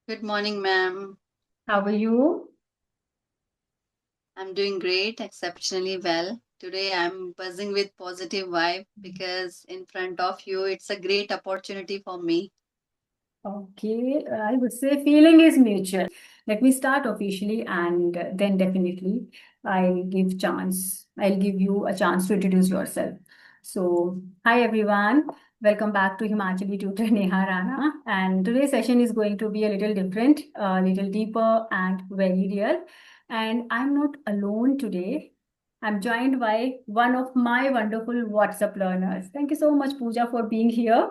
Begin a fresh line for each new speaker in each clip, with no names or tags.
Good morning, ma'am.
How are you?
I'm doing great, exceptionally well. Today I'm buzzing with positive vibe because in front of you it's a great opportunity for me.
Okay, I would say feeling is mutual. Let me start officially and then definitely I'll give you a chance to introduce yourself. So, hi everyone. Welcome back to Himachali Tutor Neha Rana. And today's session is going to be a little different, a little deeper and very real. And I'm not alone today. I'm joined by one of my wonderful WhatsApp learners. Thank you so much, Pooja, for being here.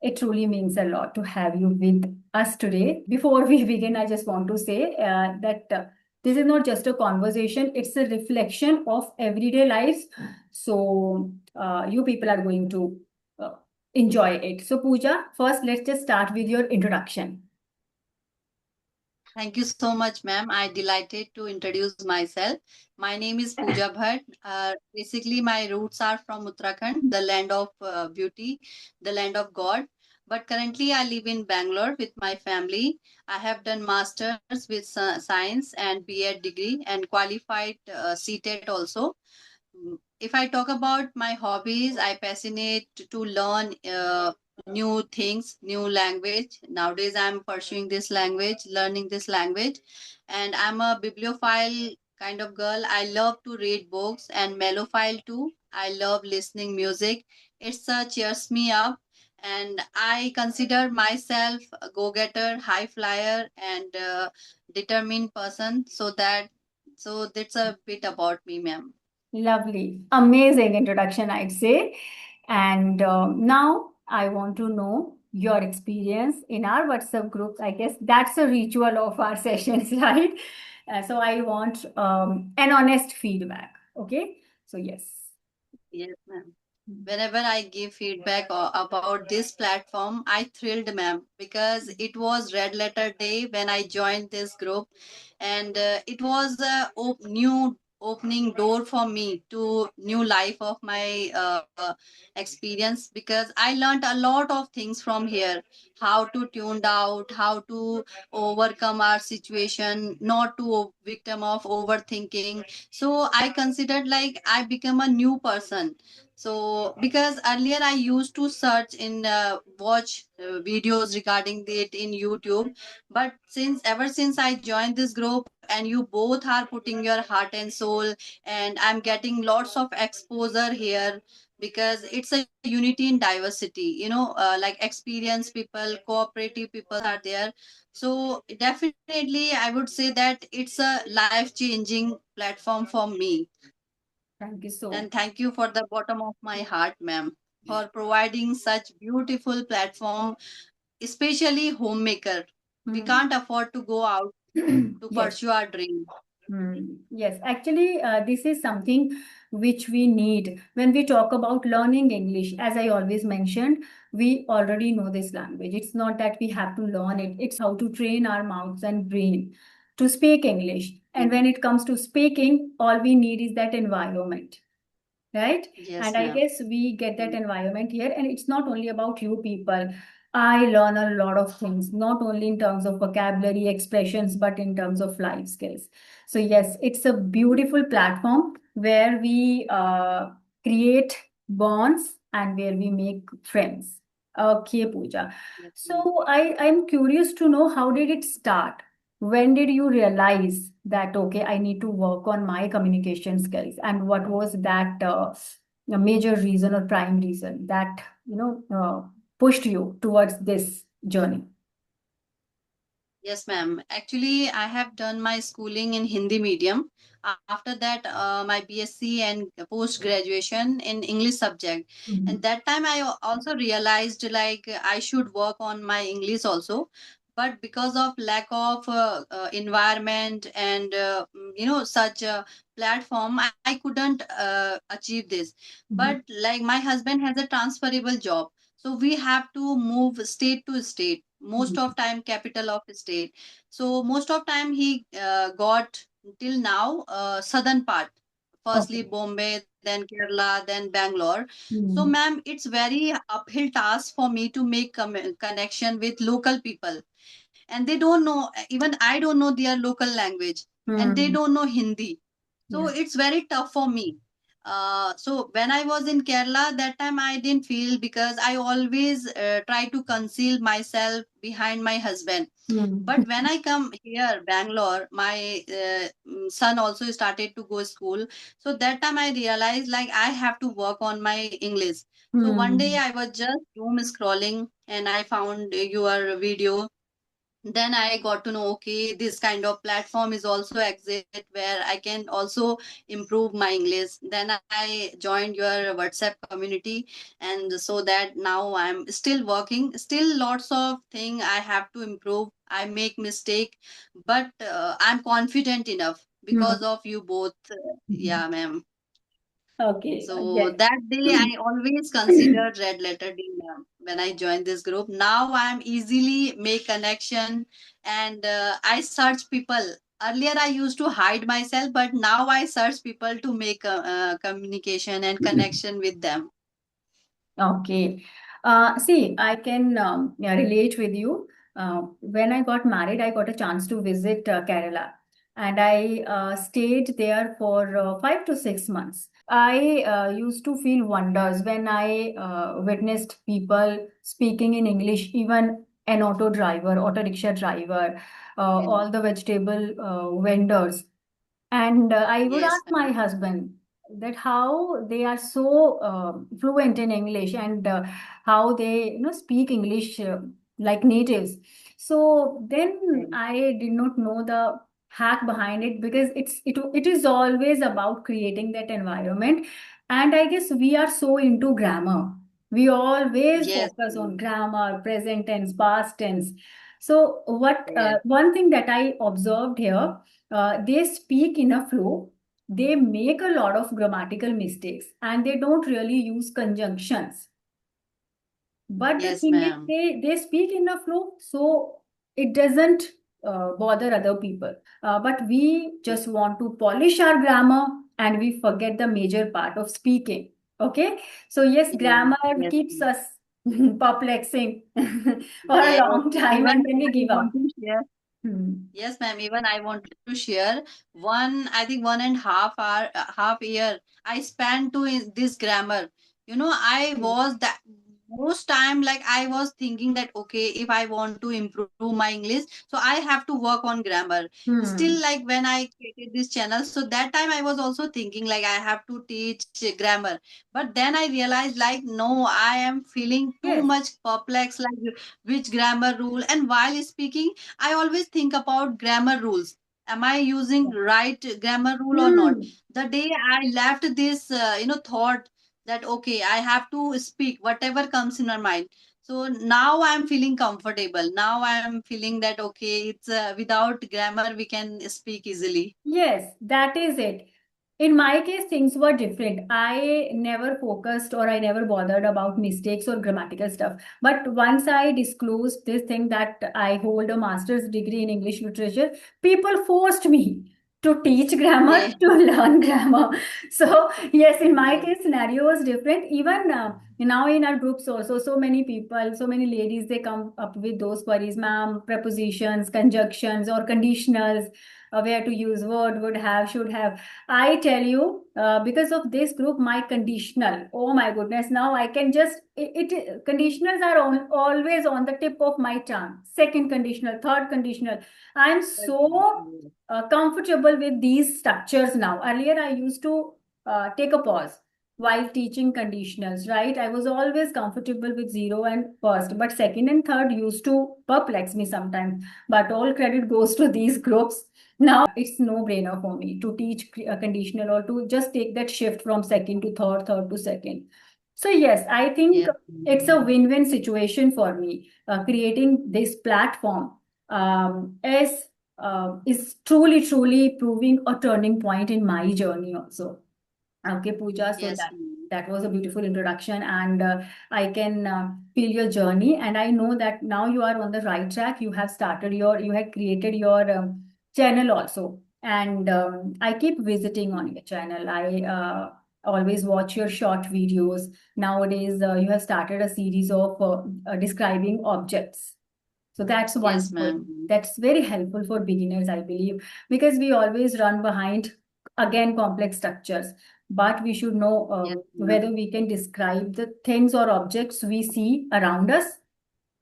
It truly means a lot to have you with us today. Before we begin, I just want to say that this is not just a conversation, it's a reflection of everyday lives. So, you people are going to uh, enjoy it. So, Pooja, first, let's just start with your introduction.
Thank you so much, ma'am. I delighted to introduce myself. My name is Pooja Bhatt. Basically, my roots are from Uttarakhand, the land of beauty, the land of God. But currently, I live in Bangalore with my family. I have done masters with science and BEd degree and qualified CTET also. If I talk about my hobbies, I passionate to learn new things, new language. Nowadays, I'm pursuing this language, learning this language, and I'm a bibliophile kind of girl. I love to read books and mellophile too. I love listening music. It's cheers me up, and I consider myself a go-getter, high flyer, and determined person. So that's a bit about me, ma'am.
Lovely. Amazing introduction, I'd say. And now I want to know your experience in our WhatsApp groups. I guess that's a ritual of our sessions, right? So I want an honest feedback. Okay. So, yes.
Yes, ma'am. Whenever I give feedback about this platform, I thrilled, ma'am, because it was Red Letter Day when I joined this group, and it was a new opening door for me to new life of my experience because I learned a lot of things from here, how to tune out, how to overcome our situation, not to victim of overthinking. So I considered like I become a new person. So because earlier I used to search in watch videos regarding it in YouTube, but since ever since I joined this group and you both are putting your heart and soul, and I'm getting lots of exposure here because it's a unity in diversity, like experienced people, cooperative people are there. So definitely I would say that it's a life changing platform for me.
Thank you so
And thank you for the bottom of my heart, ma'am, for providing such beautiful platform, especially homemaker. We
much.
can't afford to go out to
Yes.
pursue our dream.
Yes, actually, this is something which we need when we talk about learning English. As I always mentioned, we already know this language. It's not that we have to learn it, it's how to train our mouths and brain to speak English. And when it comes to speaking, all we need is that environment, right? And
Yes,
I
ma'am.
guess we get that environment here. And it's not only about you people. I learn a lot of things, not only in terms of vocabulary, expressions, but in terms of life skills. So, yes, it's a beautiful platform where we create bonds and where we make friends. Okay, Pooja.
Yes, ma'am.
So, I'm curious to know, how did it start? When did you realize that, okay, I need to work on my communication skills? And what was that a major reason or prime reason that, pushed you towards this journey?
Yes, ma'am. Actually, I have done my schooling in Hindi medium. After that, my BSc and post graduation in English subject. And
Mhm.
that time, I also realized like I should work on my English also. But because of lack of environment and such a platform, I couldn't achieve this. But
Mhm.
like my husband has a transferable job, so we have to move state to state, most
Mhm.
of time capital of state. So most of time he got till now southern part, firstly
Okay.
Bombay, then Kerala, then Bangalore. So
Mhm.
ma'am, it's very uphill task for me to make connection with local people. and they don't know, even I don't know their local language, and they
Hmm.
don't know Hindi. So
Yes.
it's very tough for me. So when I was in Kerala, that time I didn't feel, because I always try to conceal myself behind my husband.
Hmm.
But when I come here, Bangalore, my son also started to go school. So that time I realized like I have to work on my English. So one day
Hmm.
I was just doom scrolling and I found your video. Then I got to know, okay, this kind of platform is also exist where I can also improve my English. Then I joined your WhatsApp community, and so that now I'm still working, still lots of thing I have to improve. I make mistake, but I'm confident enough because
Hmm.
of you both. Yeah, ma'am.
Okay.
So
Yes.
that day, I always considered red letter D, ma'am, when I joined this group. Now I'm easily make connection, and I search people. Earlier, I used to hide myself, but now I search people to make communication and connection with them.
Okay. See, I can yeah, relate with you. When I got married, I got a chance to visit Kerala, and I stayed there for 5 to 6 months. I used to feel wonders when I witnessed people speaking in English, even an auto rickshaw driver,
Yeah.
all the vegetable vendors. And I would
Yes,
ask my
ma'am.
husband that how they are so fluent in English, and how they speak English like natives. So then
Yes.
I did not know the hack behind it, because it is always about creating that environment. And I guess we are so into grammar. We always
Yes,
focus on
ma'am.
grammar, present tense, past tense. So what
Yes.
one thing that I observed here, they speak in a flow. They make a lot of grammatical mistakes, and they don't really use conjunctions. But the
Yes,
thing is,
ma'am.
they speak in a flow, so it doesn't bother other people. But we just want to polish our grammar, and we forget the major part of speaking. Okay, so yes,
Yes,
grammar
yes,
keeps
ma'am.
us perplexing for a
Yes.
long time,
Even
and then we
I
give
want
up.
to share.
Hmm.
Yes, ma'am. Even I wanted to share one, I think 1.5 hour, half year I spent to this grammar. I was that most time like I was thinking that okay, if I want to improve my English, so I have to work on grammar. Still,
Hmm.
like when I created this channel, so that time I was also thinking like I have to teach grammar. But then I realized like no, I am feeling too
Yes.
much perplexed, like which grammar rule. And while speaking, I always think about grammar rules. Am I using right grammar rule or not?
Hmm.
The day I left this, thought that okay, I have to speak whatever comes in my mind. So now I'm feeling comfortable. Now I'm feeling that okay, it's without grammar we can speak easily.
Yes, that is it. In my case, things were different. I never focused, or I never bothered about mistakes or grammatical stuff. But once I disclosed this thing that I hold a master's degree in English literature, people forced me to teach grammar,
Yeah.
to learn grammar. So, yes, in my
Yes.
case, scenario was different. Even now in our groups also, so many people, so many ladies, they come up with those queries, ma'am, prepositions, conjunctions, or conditionals, where to use word, would have, should have. I tell you, because of this group, my conditional, oh my goodness, now I can just, conditionals are always on the tip of my tongue. Second conditional, third conditional. I'm so comfortable with these structures now. Earlier, I used to take a pause while teaching conditionals, right? I was always comfortable with zero and first, but second and third used to perplex me sometimes. But all credit goes to these groups. Now it's no brainer for me to teach a conditional, or to just take that shift from second to third, third to second. So yes, I think
Yes.
it's a win-win situation for me. Creating this platform is truly, truly proving a turning point in my journey also. Okay, Pooja. So
Yes.
that was a beautiful introduction, and I can feel your journey, and I know that now you are on the right track. You had created your channel also, and I keep visiting on your channel. I always watch your short videos. Nowadays, you have started a series of describing objects. So that's
Yes,
wonderful.
ma'am.
That's very helpful for beginners, I believe, because we always run behind, again, complex structures. But we should know
Yes,
whether
ma'am.
we can describe the things or objects we see around us.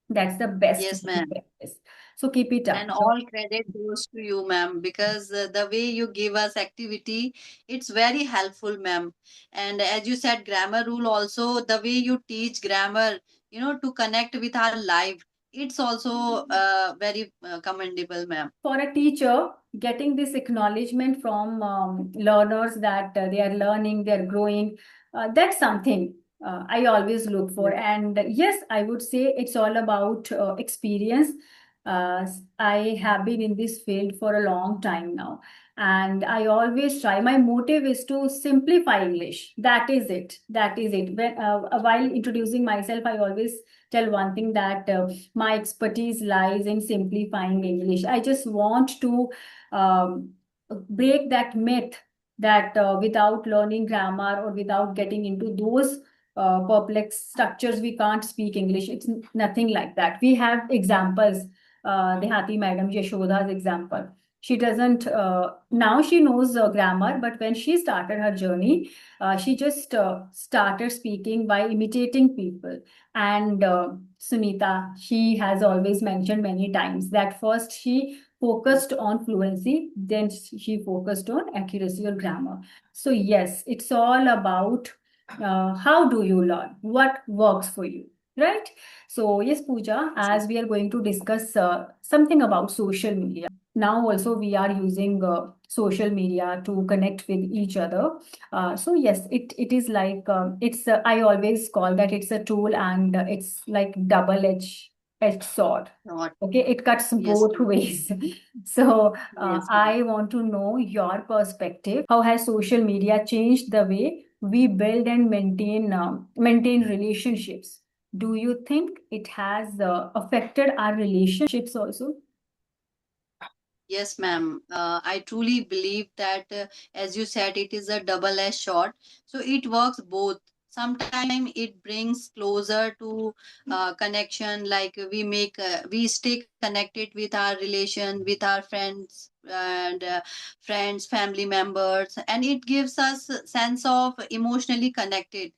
That's the best
Yes,
way to
ma'am.
practice. So keep it up.
And all credit goes to you, ma'am, because the way you give us activity, it's very helpful, ma'am. And as you said, grammar rule also, the way you teach grammar, to connect with our life, it's also very commendable, ma'am.
For a teacher, getting this acknowledgement from learners that they are learning, they're growing, that's something I always look for.
Yes,
And yes, I would say it's all about experience. I have been in this field for a long time now. And I always try. My motive is to simplify English. That is it. That is it. While introducing myself, I always tell one thing that my expertise lies in simplifying English. I just want to um, break that myth that without learning grammar or without getting into those perplex structures, we can't speak English. It's nothing like that. We have examples. Dehati Madam Yashoda's example. She doesn't, now she knows grammar, but when she started her journey, she just started speaking by imitating people. And Sunita, she has always mentioned many times that first she focused on fluency, then she focused on accuracy or grammar. So, yes, it's all about how do you learn, what works for you, right? So, yes, Pooja, as we are going to discuss something about social media. Now, also, we are using social media to connect with each other. So yes, it is like it's I always call that it's a tool, and it's like double edged sword.
not.
Okay, it cuts
Yes,
both
ma'am.
ways. So
Yes, ma'am.
I want to know your perspective. How has social media changed the way we build and maintain relationships? Do you think it has affected our relationships also?
Yes, ma'am. I truly believe that, as you said, it is a double-edged sword. So it works both. Sometimes it brings closer to connection, like we stay connected with our relation, with our friends and family members, and it gives us a sense of emotionally connected.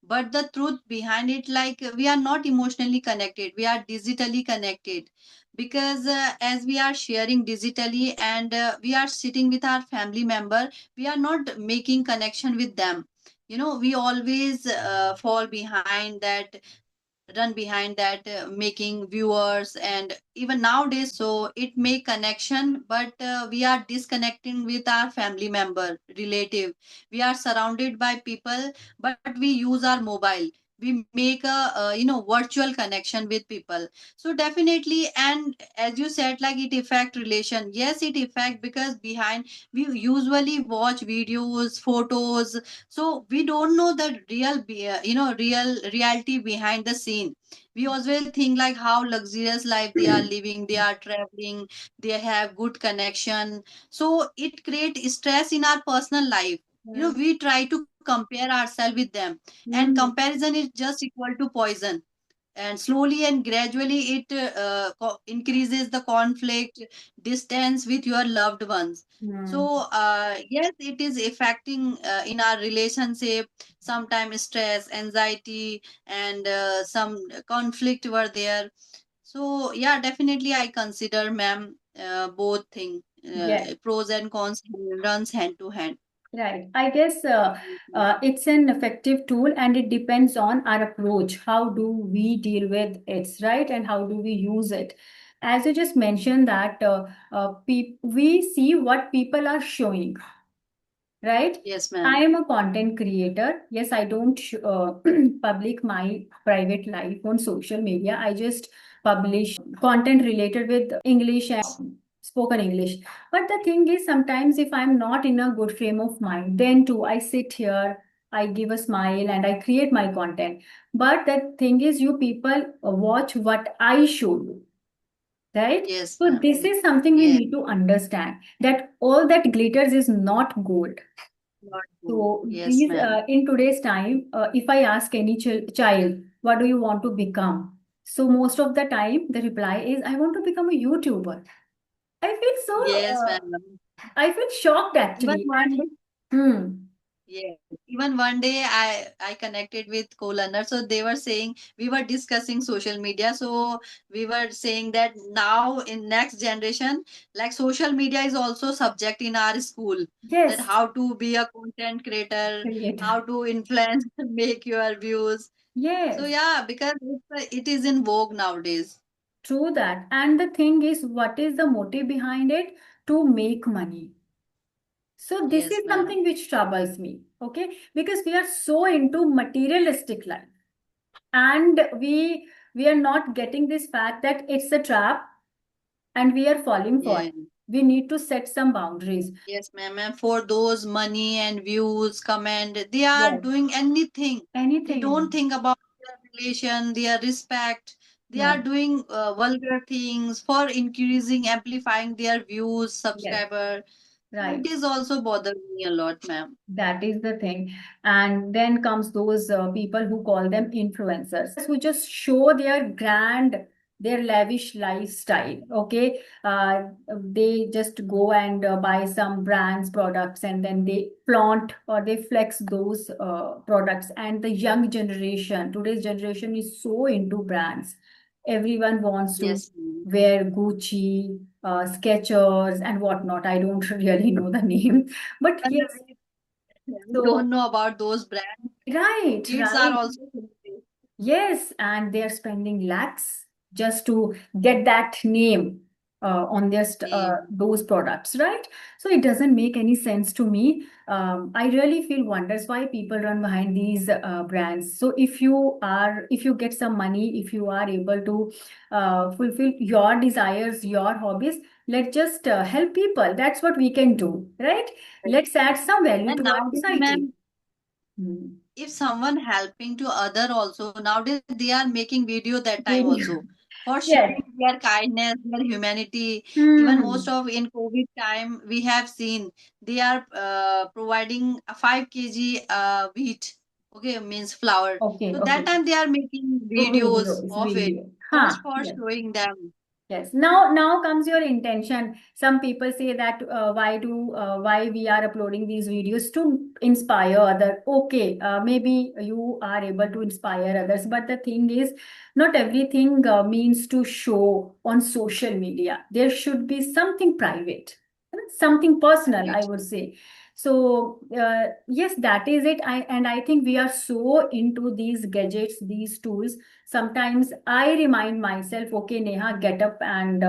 But the truth behind it, like we are not emotionally connected, we are digitally connected, because as we are sharing digitally and we are sitting with our family member, we are not making connection with them. We always fall behind that, run behind that, making viewers and even nowadays, so it make connection, but we are disconnecting with our family member, relative. We are surrounded by people, but we use our mobile. We make a virtual connection with people. So definitely, and as you said, like it affect relation. Yes, it affect, because behind, we usually watch videos, photos, so we don't know the real reality behind the scene. We always think like how luxurious life they are living, they are traveling, they have good connection, so it creates stress in our personal life. We try to compare ourselves with them, and
Mm.
comparison is just equal to poison, and slowly and gradually it increases the conflict, distance with your loved ones.
Mm.
So yes, it is affecting in our relationship. Sometimes stress, anxiety, and some conflict were there. So yeah, definitely I consider, ma'am, both thing,
Yeah.
pros and cons runs hand to hand.
Right. I guess it's an effective tool, and it depends on our approach. How do we deal with it, right? And how do we use it? As you just mentioned that we see what people are showing, right?
Yes,
I
ma'am.
am a content creator. Yes, I don't public my private life on social media. I just publish content related with English and spoken English. But the thing is, sometimes if I'm not in a good frame of mind, then too, I sit here, I give a smile, and I create my content. But the thing is, you people watch what I show you, right?
Yes,
So
ma'am.
this is something we
Yes.
need to understand, that all that glitters is not gold.
Not good.
So
Yes,
these
ma'am.
in today's time, if I ask any child, what do you want to become? So most of the time, the reply is, I want to become a YouTuber. I feel so,
Yes, ma'am.
I feel shocked
Even
actually.
one
And
day,
hmm,
yeah, even one day I connected with co-learner. So they were saying we were discussing social media. So we were saying that now in next generation, like social media is also subject in our school. That
yes,
how to be a content creator,
creator.
how to influence, make your views. So
Yes,
yeah, because it is in vogue nowadays.
true that. And the thing is, what is the motive behind it? To make money. So this
Yes,
is
ma'am.
something which troubles me, okay? Because we are so into materialistic life, and we are not getting this fact that it's a trap and we are falling for
Yeah.
it. We need to set some boundaries.
Yes, ma'am. And for those money and views, comment, they are
Yes.
doing anything. They don't
Anything.
think about their relation, their respect. They are
No.
doing vulgar things for increasing, amplifying their views,
Yes.
subscriber. So it
Right.
is also bothering me a lot, ma'am.
That is the thing. And then comes those people who call them influencers, who just show their grand, their lavish lifestyle. Okay. They just go and buy some brands products, and then they flaunt or they flex those products. And the young generation, today's generation is so into brands. Everyone wants to
Yes, ma'am.
wear Gucci, Skechers, and whatnot. I don't really know the name, but
And
yes.
we don't
So,
know about those brands.
right,
Kids are
right.
also confused.
Yes, and they are spending lakhs just to get that name on their
Name.
those products, right? So it doesn't make any sense to me. I really feel wonders why people run behind these brands. So if you get some money, if you are able to fulfill your desires, your hobbies, let's just help people. That's what we can do, right? Let's add some value
And
to our
nowadays,
society.
ma'am,
Hmm.
if someone helping to other also nowadays they are making video that time
Video.
also for
Yes.
showing their kindness, their humanity. Even most
Hmm.
of in COVID time we have seen they are providing a 5 kg wheat, okay, means flour.
Okay,
So that
okay.
time they are making
So
videos
videos,
of it
video. Huh.
just for
Yes.
showing them.
Yes. Now comes your intention. Some people say that why we are uploading these videos to inspire other. Okay, maybe you are able to inspire others, but the thing is, not everything means to show on social media. There should be something private, something personal, I would say. So yes, that is it. I think we are so into these gadgets, these tools. Sometimes I remind myself, okay, Neha, get up and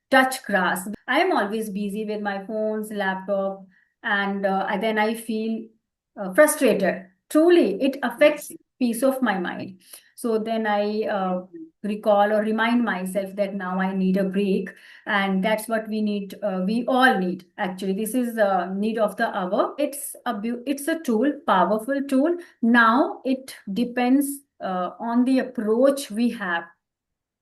touch grass. I am always busy with my phones, laptop, and then I feel frustrated. Truly, it
Yes,
affects peace of my mind. So then I
yes,
recall or remind myself that now I need a break, and that's what we need. We all need actually. This is the need of the hour. It's a tool, powerful tool. Now it depends on the approach we have.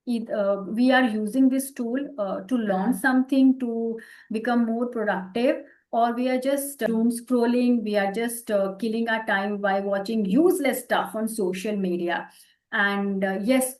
We are using this tool to learn something, to become more productive, or we are just doom scrolling. We are just killing our time by watching useless stuff on social media. And yes,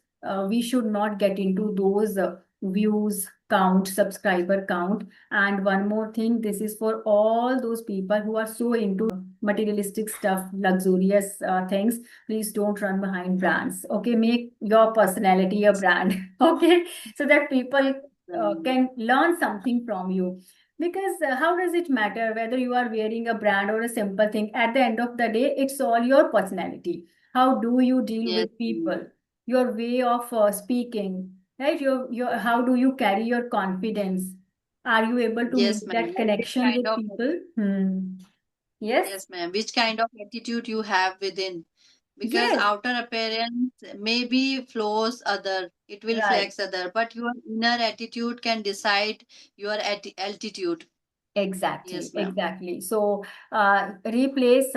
we should not get into those views count, subscriber count. And one more thing, this is for all those people who are so into materialistic stuff, luxurious things. Please don't run behind brands. Okay, make your personality a brand. Okay, so that people
ma'am.
can learn something from you. Because how does it matter whether you are wearing a brand or a simple thing? At the end of the day, it's all your personality. How do you deal
Yes,
with people?
ma'am.
Your way of speaking, right? Your how do you carry your confidence? Are you able to
Yes,
make
ma'am.
that
Like which
connection
kind
with
of
people? Hmm. Yes.
yes, ma'am. Which kind of attitude you have within? Because
Yes.
outer appearance maybe flows other, it will
Right.
flex other, but your inner attitude can decide your altitude.
Exactly,
Yes, ma'am.
exactly. So replace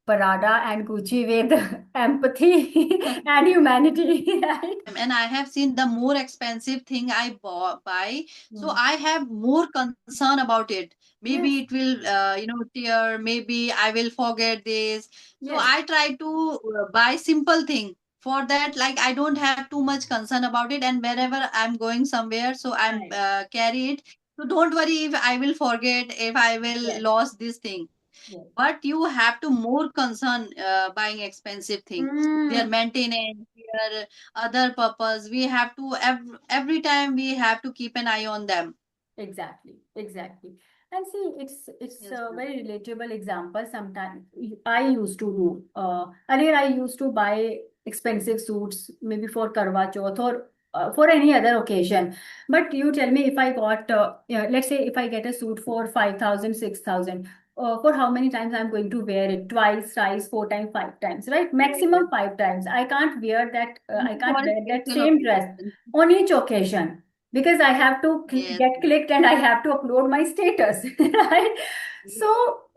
Parada and Gucci with empathy and humanity, right?
And I have seen the more expensive thing buy, so
Hmm.
I have more concern about it. Maybe
Yes,
it will tear, maybe I will forget this. So
yes,
I try to buy simple thing. for that, like, I don't have too much concern about it, and wherever I'm going somewhere, so I'm
Right.
carry it. So don't worry if I will forget, if I will
Yes.
lost this thing.
Yes.
But you have to more concern buying expensive thing, their
Mm,
maintenance, their other purpose. We have to every time we have to keep an eye on them.
exactly, exactly. And see, it's
Yes,
a
ma'am.
very relatable example. Sometimes I used to do. Earlier, I used to buy expensive suits, maybe for Karwa Chauth or for any other occasion. But you tell me, if I got, yeah, let's say, if I get a suit for 5,000, 6,000, for how many times I'm going to wear it? Twice, thrice, four times, five times, right?
Yes.
Maximum five times. I can't wear that. I
Only
can't
for a
wear that
special
same dress
occasion.
on each occasion because I have to
Yes.
get clicked and I have to upload my status, right? So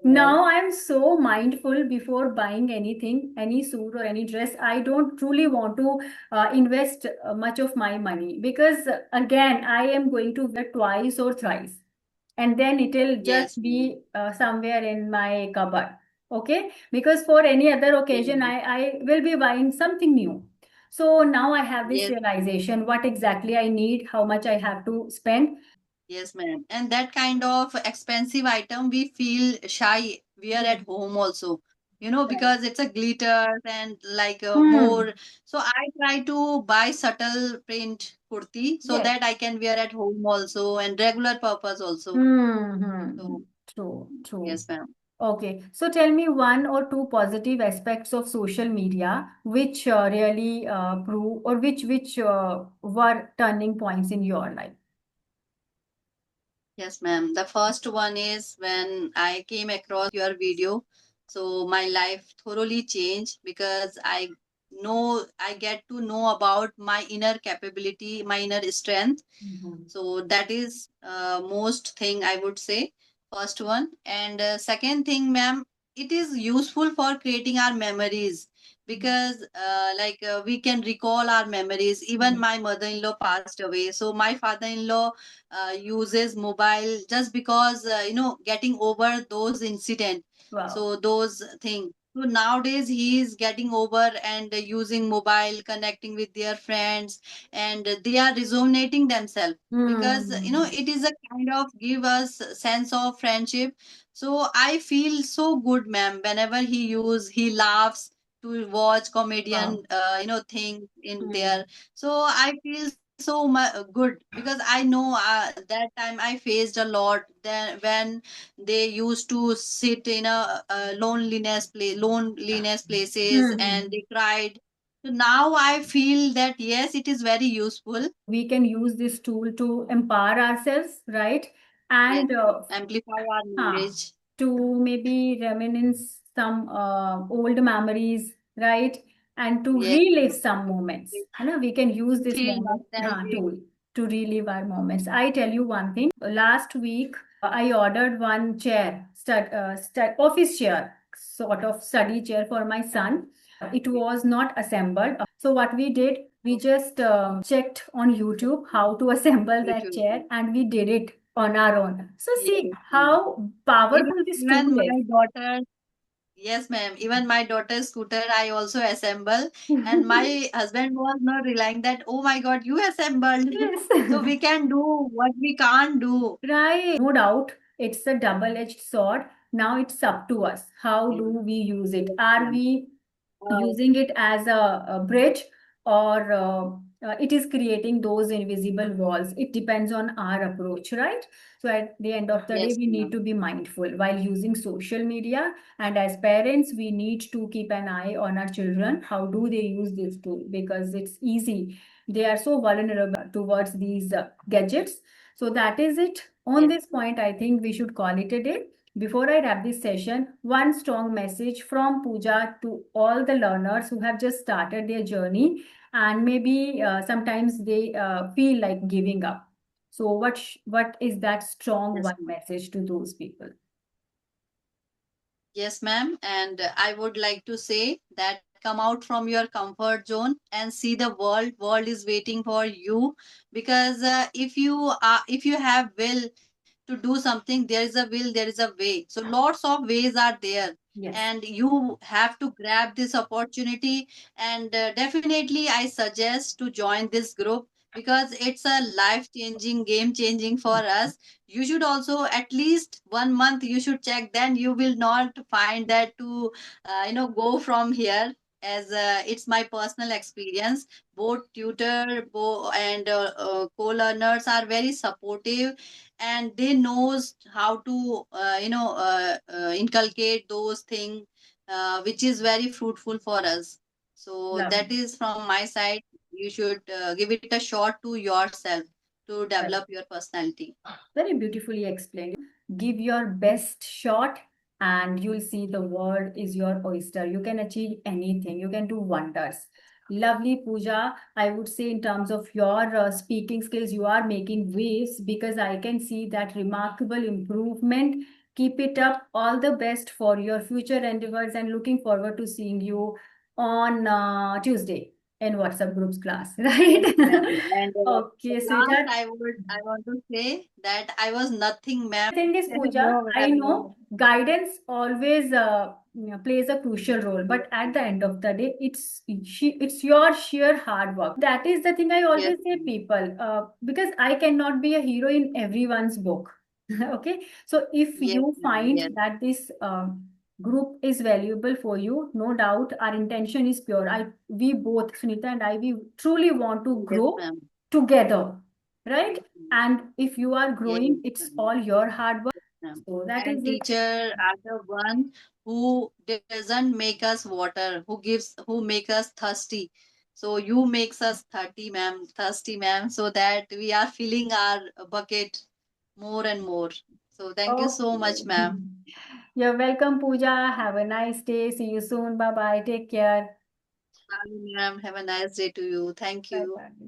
Yes.
now I'm so mindful before buying anything, any suit or any dress. I don't truly want to invest much of my money because, again, I am going to wear twice or thrice, and then it'll just
Yes, ma'am.
be somewhere in my cupboard. Okay, because for any other occasion,
Yes.
I will be buying something new. So now I have this
Yes.
realization what exactly I need, how much I have to spend.
Yes, ma'am. And that kind of expensive item we feel shy wear at home also.
Right.
Because it's a glitter and like
Hmm.
more. So I try to buy subtle print kurti so
Yes.
that I can wear at home also and regular purpose also.
Hmm.
So
True. True.
yes, ma'am.
Okay. So tell me one or two positive aspects of social media which really prove or which were turning points in your life.
Yes, ma'am. The first one is when I came across your video. So my life thoroughly changed because I get to know about my inner capability, my inner strength.
Mhm.
So that is most thing I would say. First one. And second thing, ma'am, it is useful for creating our memories because we can recall our memories. Even
Mhm.
my mother-in-law passed away, so my father-in-law uses mobile just because getting over those incident.
Wow.
So those things, so nowadays he is getting over and using mobile, connecting with their friends, and they are resonating themselves because
Hmm.
it is a kind of give us sense of friendship. So I feel so good, ma'am, whenever he laughs to watch comedian
Wow.
thing in
Hmm.
there. So I feel so good because I know that time I faced a lot then when they used to sit in a loneliness places and
Hmm.
they cried. So now I feel that yes, it is very useful.
We can use this tool to empower ourselves, right?
Yes,
And
amplify our
huh,
knowledge.
to maybe reminisce some old memories, right? And to
Yes,
relive some moments. You know, we can use
to
this
feel
moment
nostalgic.
tool to relive our moments. I tell you one thing. Last week, I ordered one chair, office chair, sort of study chair for my son. It was not assembled. So what we did, we just checked on YouTube how to assemble that
YouTube.
chair, and we did it on our own. So
Yes,
see
ma'am.
how powerful this tool
Even
is.
my daughter, yes, ma'am. Even my daughter's scooter, I also assemble. And my husband was not relying that, oh my God, you assembled.
Yes.
So we can do what we can't do.
Right. No doubt, it's a double-edged sword. Now it's up to us. How do
Yes,
we use it?
yes,
Are
ma'am.
we
Uh,
using it as a bridge, or it is creating those invisible walls? It depends on our approach, right? So at the end of the day,
yes,
we need
ma'am.
to be mindful while using social media. And as parents, we need to keep an eye on our children. How do they use this tool? Because it's easy. They are so vulnerable towards these gadgets. So that is it. On
Yes.
this point, I think we should call it a day. Before I wrap this session, one strong message from Pooja to all the learners who have just started their journey, and maybe sometimes they feel like giving up. So what is that strong
Yes,
one
ma'am.
message to those people?
Yes, ma'am. And I would like to say that come out from your comfort zone and see the world. World is waiting for you because if you have will to do something, there is a will, there is a way. So lots of ways are there.
Yes.
and you have to grab this opportunity. And definitely I suggest to join this group, because it's a life changing, game changing for us. You should also at least 1 month you should check, then you will not find that to go from here. As it's my personal experience, both tutor and co-learners are very supportive, and they knows how to inculcate those things, which is very fruitful for us. So that
Lovely.
is from my side. You should give it a shot to yourself to
Well,
develop your personality.
very beautifully explained. Give your best shot, and you'll see the world is your oyster. You can achieve anything, you can do wonders. Lovely, Pooja. I would say, in terms of your speaking skills, you are making waves because I can see that remarkable improvement. Keep it up. All the best for your future endeavors, and looking forward to seeing you on Tuesday in WhatsApp groups class,
Yes,
right?
ma'am. And
Okay,
last,
sweetheart.
I want to say that I was nothing, ma'am.
Thing is, Pooja,
No,
I
ma'am,
know
no.
guidance always plays a crucial role, but at the end of the day, it's your sheer hard work. That is the thing I
Yes,
always say
ma'am.
people, because I cannot be a hero in everyone's book. Okay, so if
Yes,
you
ma'am.
find
Yes,
that this group is valuable for you, no doubt our intention is pure. We both, Sunita and I, we truly want to
yes,
grow
ma'am.
together, right?
Yes, ma'am.
And if you are
Yes,
growing, it's
ma'am.
all your hard work.
Ma'am.
So that is
And
it.
teacher are the one who doesn't make us water, who make us thirsty. So you makes us thirsty, ma'am, so that we are filling our bucket more and more. So thank you so much,
Okay.
ma'am.
You're welcome, Pooja. Have a nice day. See you soon. Bye bye. Take care.
Bye, ma'am. Have a nice day to you. Thank
Bye
you.
bye.